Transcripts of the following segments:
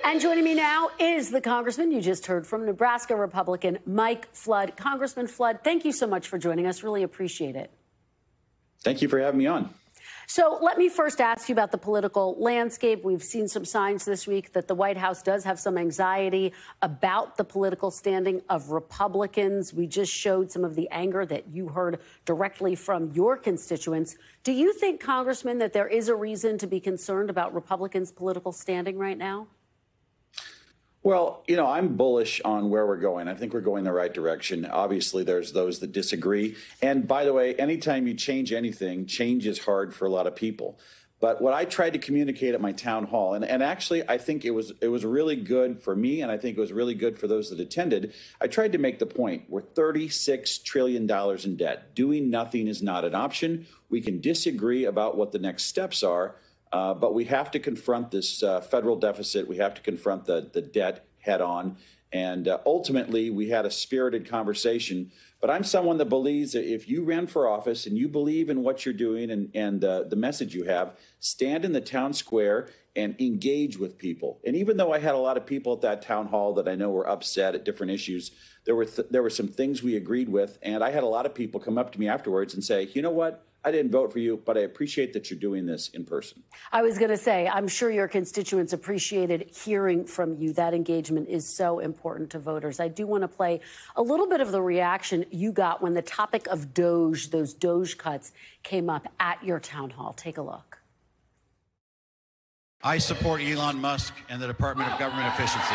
And joining me now is the congressman you just heard from, Nebraska Republican Mike Flood. Congressman Flood, thank you so much for joining us. Really appreciate it. Thank you for having me on. So let me first ask you about the political landscape. We've seen some signs this week that the White House does have some anxiety about the political standing of Republicans. We just showed some of the anger that you heard directly from your constituents. Do you think, Congressman, that there is a reason to be concerned about Republicans' political standing right now? Well, I'm bullish on where we're going. I think we're going the right direction. Obviously, there's those that disagree. And by the way, anytime you change anything, change is hard for a lot of people. But what I tried to communicate at my town hall, and actually I think it was really good for me, and I think it was really good for those that attended. I tried to make the point, we're $36 trillion in debt. Doing nothing is not an option. We can disagree about what the next steps are, but we have to confront this federal deficit. We have to confront the debt head on. And ultimately, we had a spirited conversation. But I'm someone that believes that if you ran for office and you believe in what you're doing and the message you have, stand in the town square and engage with people. And even though I had a lot of people at that town hall that I know were upset at different issues, there were some things we agreed with. And I had a lot of people come up to me afterwards and say, you know what? I didn't vote for you, but I appreciate that you're doing this in person. I was going to say, I'm sure your constituents appreciated hearing from you. That engagement is so important to voters. I do want to play a little bit of the reaction you got when the topic of DOGE, those DOGE cuts, came up at your town hall. Take a look. I support Elon Musk and the Department of Government Efficiency.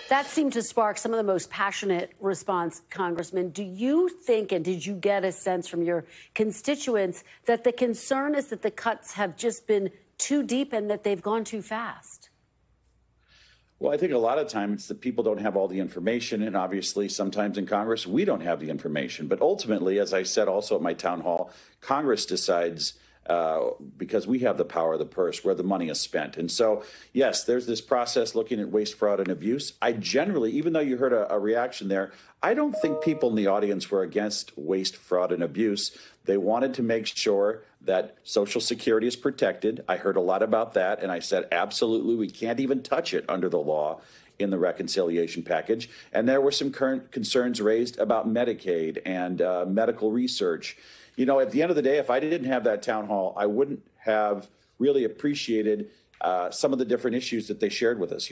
That seemed to spark some of the most passionate response, Congressman. Do you think, and did you get a sense from your constituents, that the concern is that the cuts have just been too deep and that they've gone too fast? Well, I think a lot of times it's that people don't have all the information, and obviously sometimes in Congress we don't have the information. But ultimately, as I said also at my town hall, Congress decides because we have the power of the purse where the money is spent. And so, yes, there's this process looking at waste, fraud, and abuse. I generally, even though you heard a reaction there, I don't think people in the audience were against waste, fraud, and abuse. They wanted to make sure that Social Security is protected. I heard a lot about that, and I said, absolutely, we can't even touch it under the law in the reconciliation package. And there were some current concerns raised about Medicaid and medical research. At the end of the day, if I didn't have that town hall, I wouldn't have really appreciated some of the different issues that they shared with us.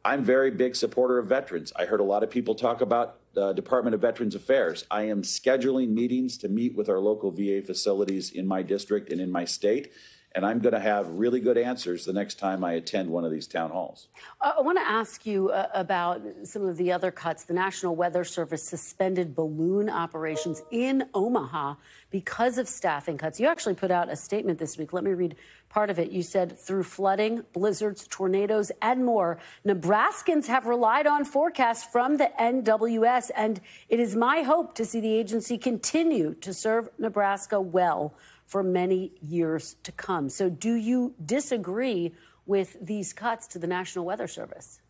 I'm a very big supporter of veterans. I heard a lot of people talk about the Department of Veterans Affairs. I am scheduling meetings to meet with our local VA facilities in my district and in my state. And I'm going to have really good answers the next time I attend one of these town halls. I want to ask you about some of the other cuts. The National Weather Service suspended balloon operations in Omaha because of staffing cuts. You actually put out a statement this week. Let me read part of it. You said, through flooding, blizzards, tornadoes, and more, Nebraskans have relied on forecasts from the NWS, and it is my hope to see the agency continue to serve Nebraska well for many years to come. So do you disagree with these cuts to the National Weather Service?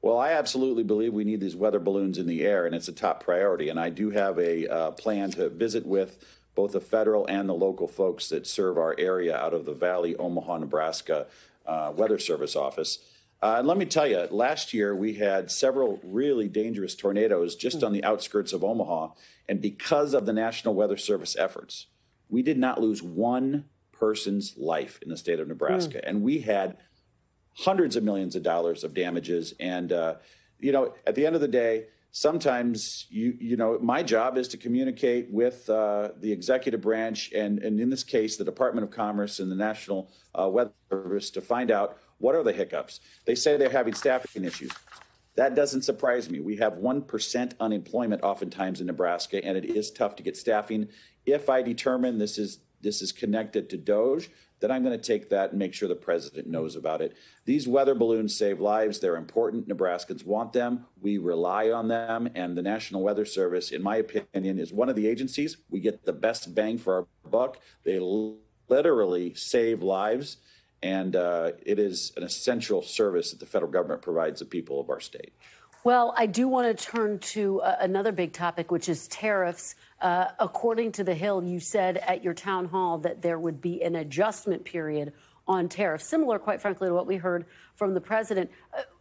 Well, I absolutely believe we need these weather balloons in the air, and it's a top priority. And I do have a plan to visit with both the federal and the local folks that serve our area out of the Valley, Omaha, Nebraska Weather Service office. And let me tell you, last year we had several really dangerous tornadoes just on the outskirts of Omaha. And because of the National Weather Service efforts, we did not lose one person's life in the state of Nebraska. And we had hundreds of millions of dollars of damages. And, at the end of the day, sometimes, my job is to communicate with the executive branch and in this case, the Department of Commerce and the National Weather Service to find out what are the hiccups. They say they're having staffing issues. That doesn't surprise me. We have 1% unemployment oftentimes in Nebraska, and it is tough to get staffing. If I determine this is connected to DOGE, then I'm going to take that and make sure the president knows about it. These weather balloons save lives. They're important. Nebraskans want them. We rely on them. And the National Weather Service, in my opinion, is one of the agencies. We get the best bang for our buck. They literally save lives. And it is an essential service that the federal government provides the people of our state. Well, I do want to turn to another big topic, which is tariffs. According to The Hill, you said at your town hall that there would be an adjustment period on tariffs, similar, quite frankly, to what we heard from the president.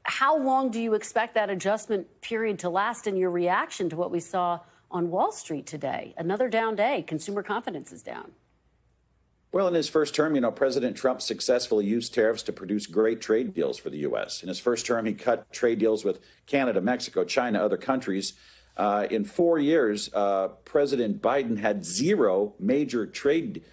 How long do you expect that adjustment period to last, in your reaction to what we saw on Wall Street today? Another down day. Consumer confidence is down. Well, in his first term, President Trump successfully used tariffs to produce great trade deals for the U.S. In his first term, he cut trade deals with Canada, Mexico, China, other countries. In 4 years, President Biden had 0 major trade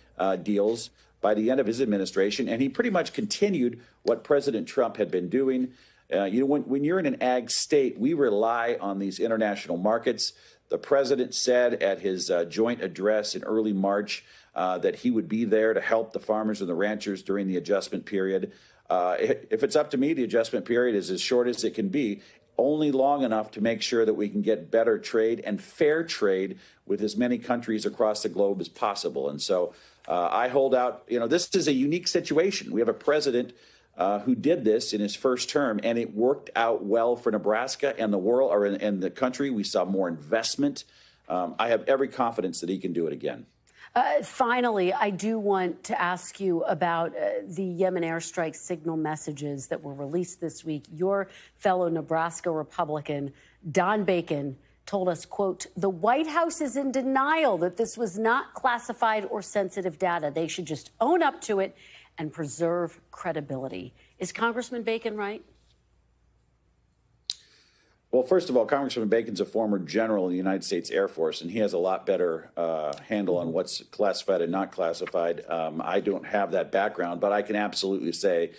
deals by the end of his administration, and he pretty much continued what President Trump had been doing. When you're in an ag state, we rely on these international markets. The president said at his joint address in early March that he would be there to help the farmers and the ranchers during the adjustment period. If it's up to me, the adjustment period is as short as it can be, only long enough to make sure that we can get better trade and fair trade with as many countries across the globe as possible. And so I hold out. This is a unique situation. We have a president who did this in his first term, and it worked out well for Nebraska and the world, or in the country. We saw more investment. I have every confidence that he can do it again. Finally, I do want to ask you about the Yemen airstrike signal messages that were released this week. Your fellow Nebraska Republican, Don Bacon, told us, quote, "The White House is in denial that this was not classified or sensitive data. They should just own up to it and preserve credibility." Is Congressman Bacon right? Well, first of all, Congressman Bacon's a former general in the United States Air Force, and he has a lot better handle on what's classified and not classified. I don't have that background, but I can absolutely say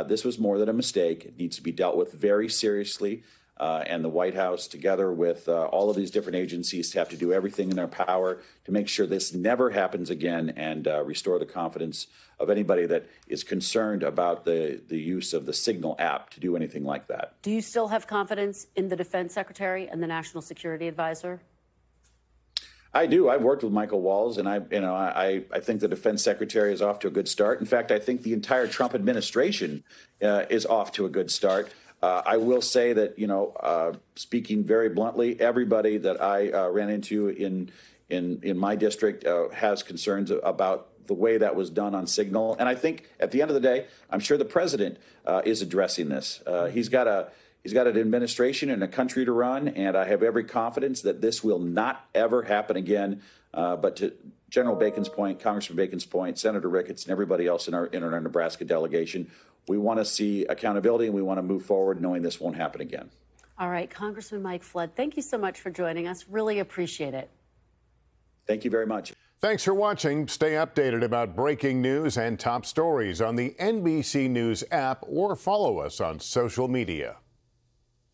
this was more than a mistake. It needs to be dealt with very seriously. And the White House, together with all of these different agencies, have to do everything in their power to make sure this never happens again and restore the confidence of anybody that is concerned about the use of the Signal app to do anything like that. Do you still have confidence in the Defense Secretary and the National Security Advisor? I do. I've worked with Michael Walls, and I think the Defense Secretary is off to a good start. In fact, I think the entire Trump administration is off to a good start. I will say that, speaking very bluntly, everybody that I ran into in my district has concerns about the way that was done on Signal. And I think at the end of the day, I'm sure the president is addressing this. He's got an administration and a country to run, and I have every confidence that this will not ever happen again. But to General Bacon's point, Congressman Bacon's point, Senator Ricketts, and everybody else in our Nebraska delegation, we want to see accountability, and we want to move forward knowing this won't happen again. All right, Congressman Mike Flood, thank you so much for joining us. Really appreciate it. Thank you very much. Thanks for watching. Stay updated about breaking news and top stories on the NBC News app or follow us on social media.